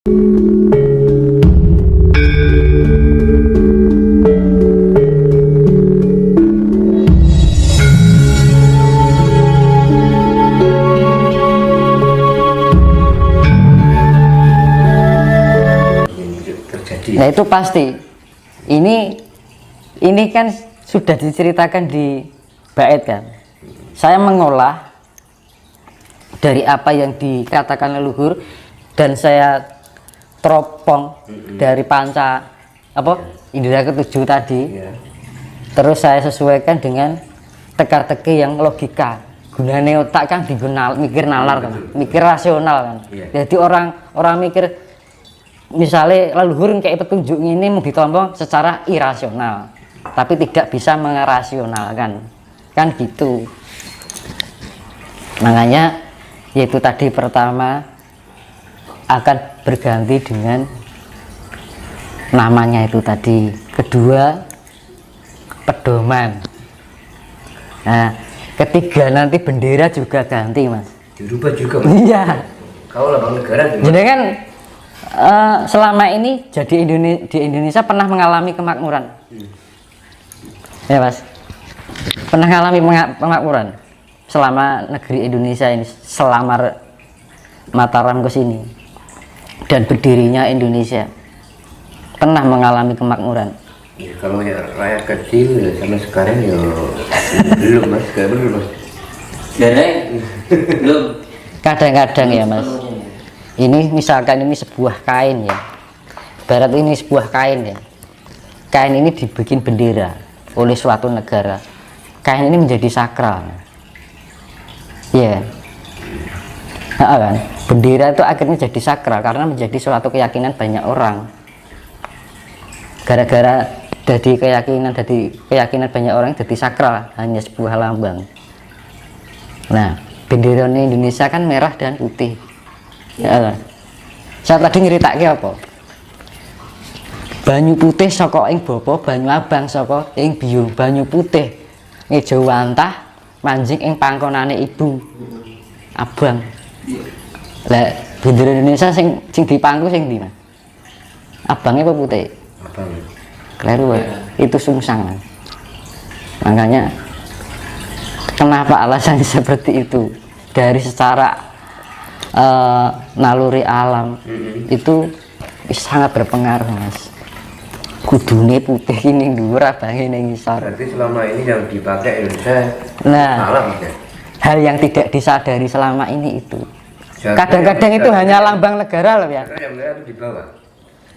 Nah itu pasti. Ini kan sudah diceritakan di bait kan. Saya mengolah dari apa yang dikatakan leluhur dan saya teropong dari panca indera ketujuh tadi. Terus saya sesuaikan dengan teka-teki yang logika. Gunanya otak kan digunakan mikir nalar kan, mikir rasional kan. Jadi orang mikir misalnya leluhur kayak petunjuk ini mau ditompong secara irasional, tapi tidak bisa mengerasionalkan, kan gitu. Makanya yaitu tadi pertama akan berganti dengan namanya itu tadi, kedua pedoman, nah ketiga nanti bendera juga ganti mas, dirubah juga mas. Iya, kau lambang negara juga. jadi kan selama ini jadi di Indonesia pernah mengalami kemakmuran ya mas, pernah mengalami kemakmuran selama negeri Indonesia ini, selama Mataram ke sini dan berdirinya Indonesia pernah mengalami kemakmuran. Ya, kalau ya rakyat kecil ya sama sekarang ya belum mas, belum mas. Belum. Kadang-kadang ya mas, ini misalkan ini sebuah kain ya, barat ini sebuah kain ya, kain ini dibikin bendera oleh suatu negara, kain ini menjadi sakral ya, kan bendera itu akhirnya jadi sakral karena menjadi suatu keyakinan banyak orang, gara-gara jadi keyakinan banyak orang jadi sakral, hanya sebuah lambang. Nah bendera Indonesia kan merah dan putih ya, saya tadi nyeritake apa? Banyu putih saka ing bapa, banyu abang saka ing biung. Banyu putih ngejo wantah manjing ing pangkonane ibu abang. Lah bendera Indonesia sing dipangku sing ndi, Mas? Abangnya apa putih? Abang. Kleru ya. Itu sungsang. Makanya kenapa alasannya seperti itu? Dari secara naluri alam itu sangat berpengaruh mas. Kudune putih ini dhuwur, abange ning ngisor. Berarti selama ini yang dipakai Indonesia Nah, ya? hal yang tidak disadari selama ini itu. Kadang-kadang itu hanya lambang negara loh ya. Yang merah itu di bawah.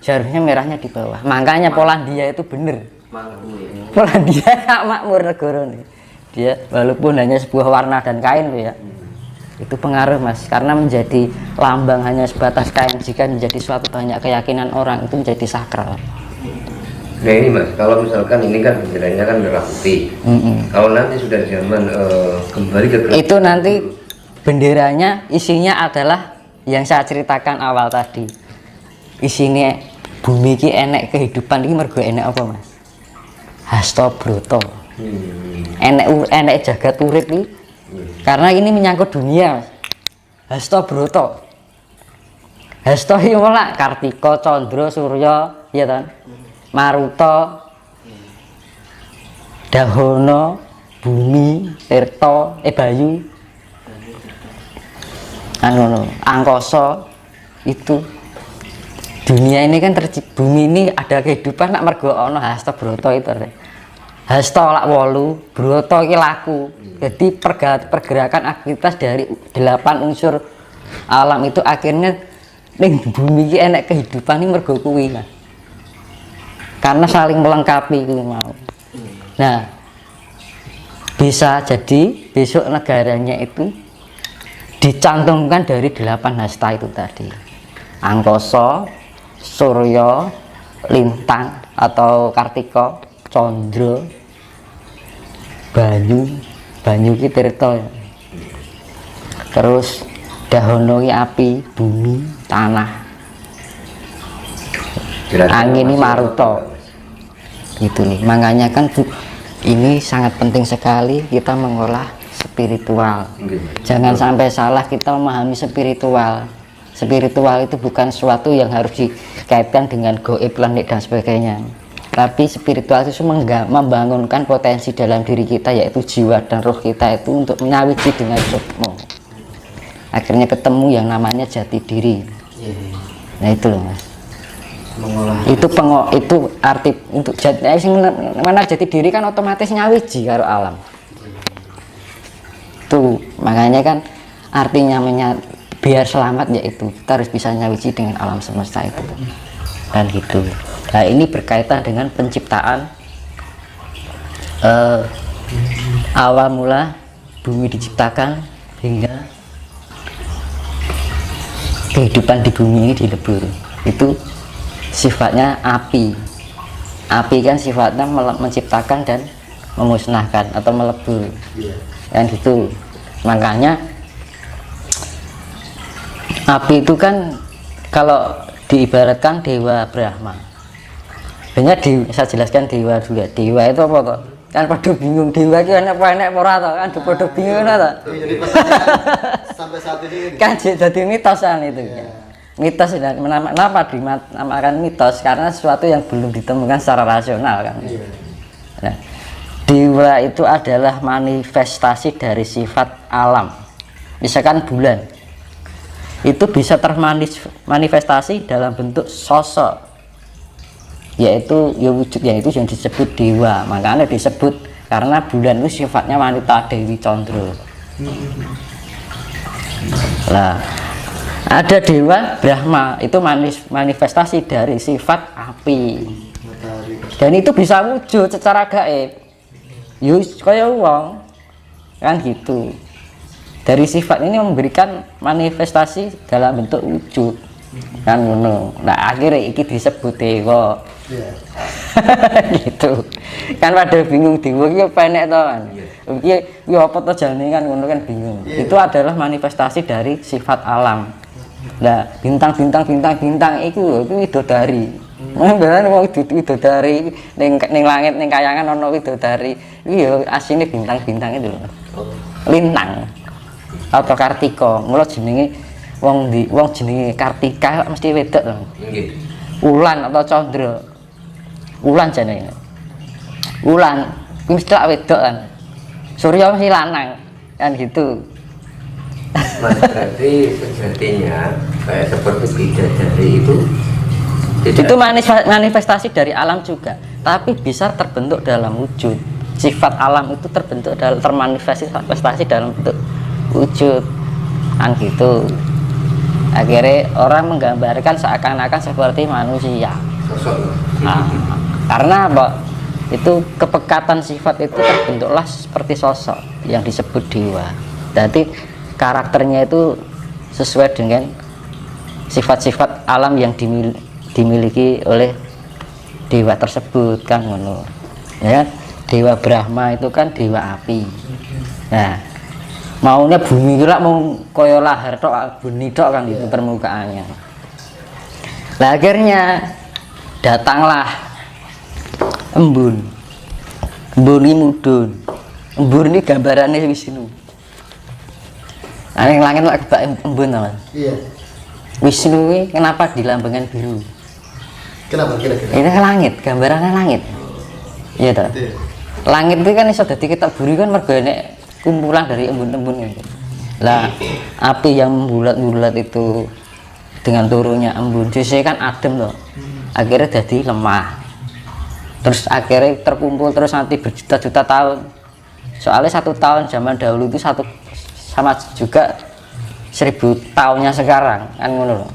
Seharusnya merahnya di bawah. Makanya Polandia itu bener. Polandia makmur negara nih. Dia walaupun hanya sebuah warna dan kain loh ya. Itu pengaruh mas, karena menjadi lambang hanya sebatas kain, jika menjadi suatu banyak keyakinan orang itu menjadi sakral. Nah ini mas, kalau misalkan ini kan benderanya kan merah putih. Kalau nanti sudah zaman kembali ke itu nanti benderanya isinya adalah yang saya ceritakan awal tadi. Isinya bumi ki enek kehidupan ini mergo enek apa mas? Hasta Broto. Enek jagat urip iki. Karena ini menyangkut dunia mas. Hasta Broto. Hasta iki ora Kartika, Candra, Surya, ya kan? Maruta, Dahono, Bumi, Tirta, Bayu, Angkasa, itu dunia ini kan bumi ini ada kehidupan nak mergo ana Hasta Broto itu. Hasta lak 8, Broto iki laku. Jadi pergerakan aktivitas dari 8 unsur alam itu akhirnya ning bumi iki enek kehidupan ini mergo kuwi kan. Karena saling melengkapi itu mau. Nah, bisa jadi besok negaranya itu dicantumkan dari 8 hasta itu tadi. Angkasa, Surya, Lintang atau Kartika, Candra, Banyu ki Tirta. Terus Dahono ki api, bumi, tanah. Angin ini Maruta. Gitu nih. Makanya kan ini sangat penting sekali kita mengolah spiritual. Jangan sampai salah kita memahami spiritual. Spiritual itu bukan sesuatu yang harus dikaitkan dengan goib, planet dan sebagainya. Tapi spiritual itu membangunkan potensi dalam diri kita, yaitu jiwa dan roh kita itu untuk menyawiji dengan sukmo. Akhirnya ketemu yang namanya jati diri. Nah itu loh Mas. Itu arti untuk mana jati diri kan otomatis nyawiji karo alam. Itu makanya kan artinya biar selamat yaitu kita harus bisa nyawiji dengan alam semesta itu dan gitu. Nah ini berkaitan dengan penciptaan awal mula bumi diciptakan hingga kehidupan di bumi ini dilebur. Itu sifatnya api kan sifatnya menciptakan dan memusnahkan atau melebur kan gitu. Makanya api itu kan kalau diibaratkan dewa Brahma. Banyak saya jelaskan dewa dulu ya. Dewa itu apa toh? Kan pada bingung dewa itu enak apa enak ora toh? Kan pada bingung toh. Jadi sampai saat ini kan jadi mitosan itu ya. Mitos kenapa dinamakan mitos? Karena sesuatu yang belum ditemukan secara rasional kan. Nah, dewa itu adalah manifestasi dari sifat alam. Misalkan bulan itu bisa termanifestasi dalam bentuk sosok, yaitu ya wujud yaitu yang disebut dewa. Makanya disebut karena bulan itu sifatnya wanita Dewi Condro. Nah, ada dewa Brahma itu manifestasi dari sifat api, dan itu bisa wujud secara gaib. Yus kaya wong kan gitu. Dari sifat ini memberikan manifestasi dalam bentuk wujud kan ngono. Nah akhirnya iki disebut dewa. Gitu kan pada bingung dewa iki apa enek to kan. Iki apa to jane kan ngono kan bingung. Itu adalah manifestasi dari sifat alam. Nah bintang itu widodari. Beneran mau widodari ning langit ning kayangan ana widodari. Iki ya asine bintang-bintang itu lho. Lintang atau Kartika, mula jenenge wong jenenge Kartika mesti wedok to. Nggih. Wulan atau Candra. Wulan jenenge. Wulan mesti wedok kan. Surya mesti lanang kan gitu. Mas berarti sejatinya kayak seperti bidadari itu manifestasi dari alam juga, tapi bisa terbentuk dalam wujud. Sifat alam itu terbentuk dalam termanifestasi dalam bentuk wujud kan gitu. Akhirnya orang menggambarkan seakan-akan seperti manusia. Nah, karena apa? Itu kepekatan sifat itu terbentuklah seperti sosok yang disebut dewa. Jadi karakternya itu sesuai dengan sifat-sifat alam yang dimiliki oleh dewa tersebut kan ngono. Ya, dewa Brahma itu kan dewa api. Nah, maunya bumi kira mau koyo lahar tok buni tok kan itu permukaannya. Nah, akhirnya datanglah embun ini mudun. Embun ini gambarannya Wisnu. Nah, yang langit lagi kebak embun teman. Iya. Wisnu ini kenapa dilambangkan biru? Kenapa kira-kira? Ini langit, gambarannya langit. Iya toh. Langit itu kan iso dadi kita buri kan mergo nek kumpulan dari embun-embun itu. Lah api yang bulat-bulat itu dengan turunnya embun, jadi kan adem loh. Akhirnya jadi lemah. Terus akhirnya terkumpul terus nanti berjuta-juta tahun. Soalnya 1 tahun zaman dahulu itu sama juga 1000 tahunnya sekarang kan ngono loh.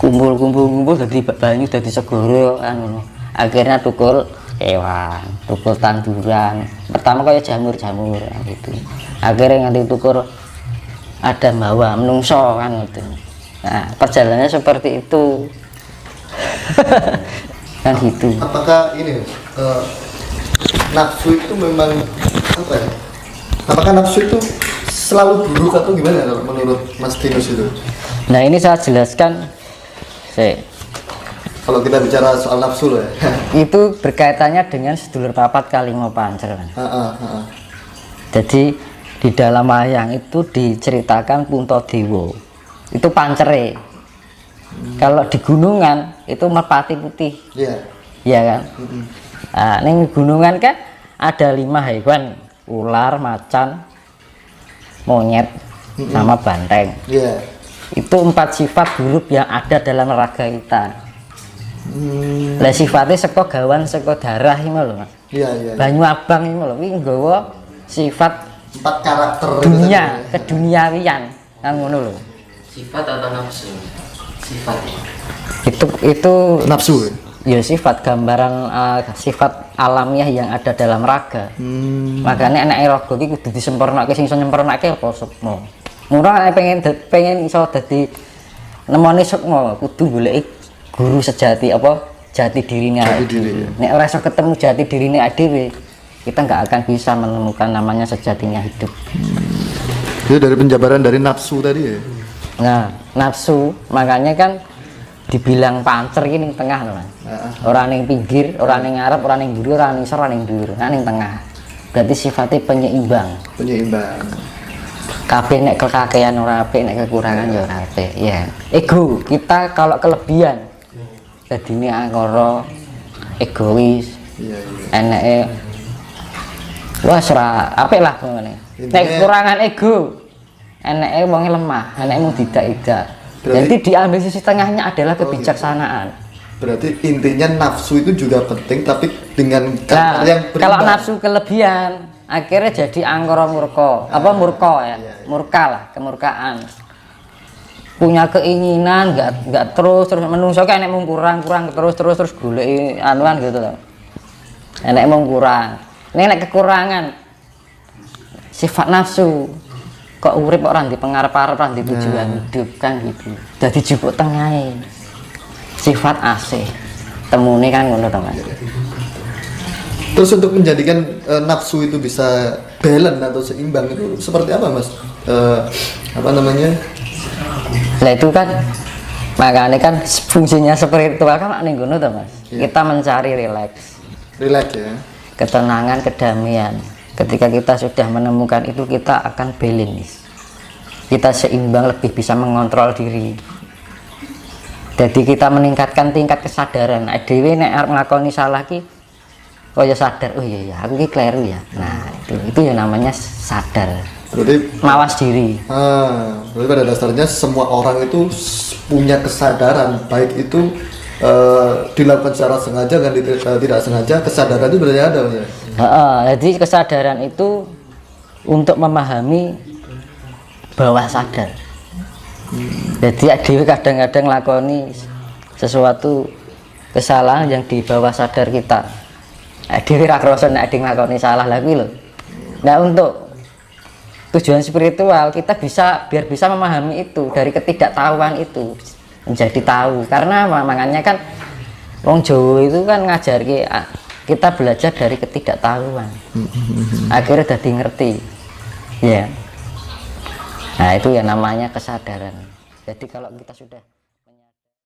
Kumpul jadi banyu jadi segoro kan ngono. Akhirnya tukul hewan, tukul tanduran. Pertama kayak jamur-jamur gitu. Akhirnya nanti tukur ada bawa menungso kan gitu. Nah, perjalanannya seperti itu. Kan gitu. Apakah ini nafsu itu memang apa ya? Apakah nafsu itu selalu buruk atau gimana kalau menurut Mas Tinus itu? Nah, ini saya jelaskan. Kalau kita bicara soal nafsu loh ya. Itu berkaitannya dengan sedulur papat kalimo pancer. Jadi di dalam wayang itu diceritakan Puntadewa. itu pancere. Kalau di gunungan itu merpati putih. Iya. Iya kan? Nah, ning gunungan kan ada 5 hewan, ular, macan, monyet, sama banteng. Iya. Itu 4 sifat buruk yang ada dalam raga kita. Lah sifatnya saka gawan saka darah iki lho Mas. Iya, iya. Banyu abang iki lho, iki nggawa sifat 4 karakter itu dunia, tadi, ya. keduniawian kan ngono lho. Sifat atau nafsu? Sifat. Itu Nafsu. ya sifat gambaran sifat alamiah yang ada dalam raga. Makanya anak raga iki kudu disempurnake, sing iso nyempurnake apa sukma. Murah nek pengen iso dadi nemoni sukma kudu goleki guru sejati apa jati dirinya. Nek ora iso ketemu jati dirine dhewe, kita nggak akan bisa menemukan namanya sejatinya hidup. Itu dari penjabaran dari nafsu tadi ya. Nah, nafsu makanya kan dibilang pancer ini ning tengah loh Mas. Ora ning pinggir, ora ning ngarep, ora ning mburi, ora ning isor, ora ning dhuwur, nah ning tengah. Berarti sifatnya penyeimbang. Penyeimbang. Kabeh nek kekakean ora apik, nek kekurangan ya ora apik. Ya. Ego, kita kalau kelebihan dadine angkara egois. Iya, iya. Eneke wah ora apik lah ngene. Nek kekurangan ego, eneke wonge lemah, eneke mung tidak. Jadi diambil sisi tengahnya adalah kebijaksanaan. Berarti intinya nafsu itu juga penting, tapi dengan Nah, yang berimbang. kalau nafsu kelebihan, akhirnya jadi angkara murka. Apa murka ya? Murka lah, kemurkaan. Punya keinginan, nggak terus menungso kan enek mung kurang terus goleki anuan gitu loh. Enek mung kurang. Nek kekurangan sifat nafsu kok urip ora di pengarep-arep ora di tujuan hidup kan gitu. Dadi jupuk tengahe. Sifat asih. Temune kan ngono to Mas. Terus untuk menjadikan nafsu itu bisa balance atau seimbang itu seperti apa Mas? Apa namanya? Lah itu kan makanya kan fungsinya spiritual kan ning ngono to Mas. Kita mencari rileks, Ya. ketenangan, kedamaian. Ketika kita sudah menemukan itu kita akan balance. Kita seimbang, lebih bisa mengontrol diri. Jadi kita meningkatkan tingkat kesadaran. Dhewe nek arep nglakoni salah ki kaya sadar, oh iya aku ki kleru ya. Nah, itu ya namanya sadar. Berarti Mawas diri. Berarti pada dasarnya semua orang itu punya kesadaran, baik itu dilakukan secara sengaja dan tidak sengaja, kesadaran itu berarti ada Mas. Jadi kesadaran itu untuk memahami bawah sadar. Jadi dhewe kadang-kadang lakoni sesuatu kesalahan yang di bawah sadar kita. Dhewe ra krasa nek ade nglakoni salah lha kuwi lho. Nah, untuk tujuan spiritual kita biar bisa memahami itu dari ketidaktahuan itu menjadi tahu. Karena makanya kan wong Jawa itu kan ngajarke kita belajar dari ketidaktahuan. Akhirnya jadi ngerti. Ya. Nah, itu ya namanya kesadaran. Jadi kalau kita sudah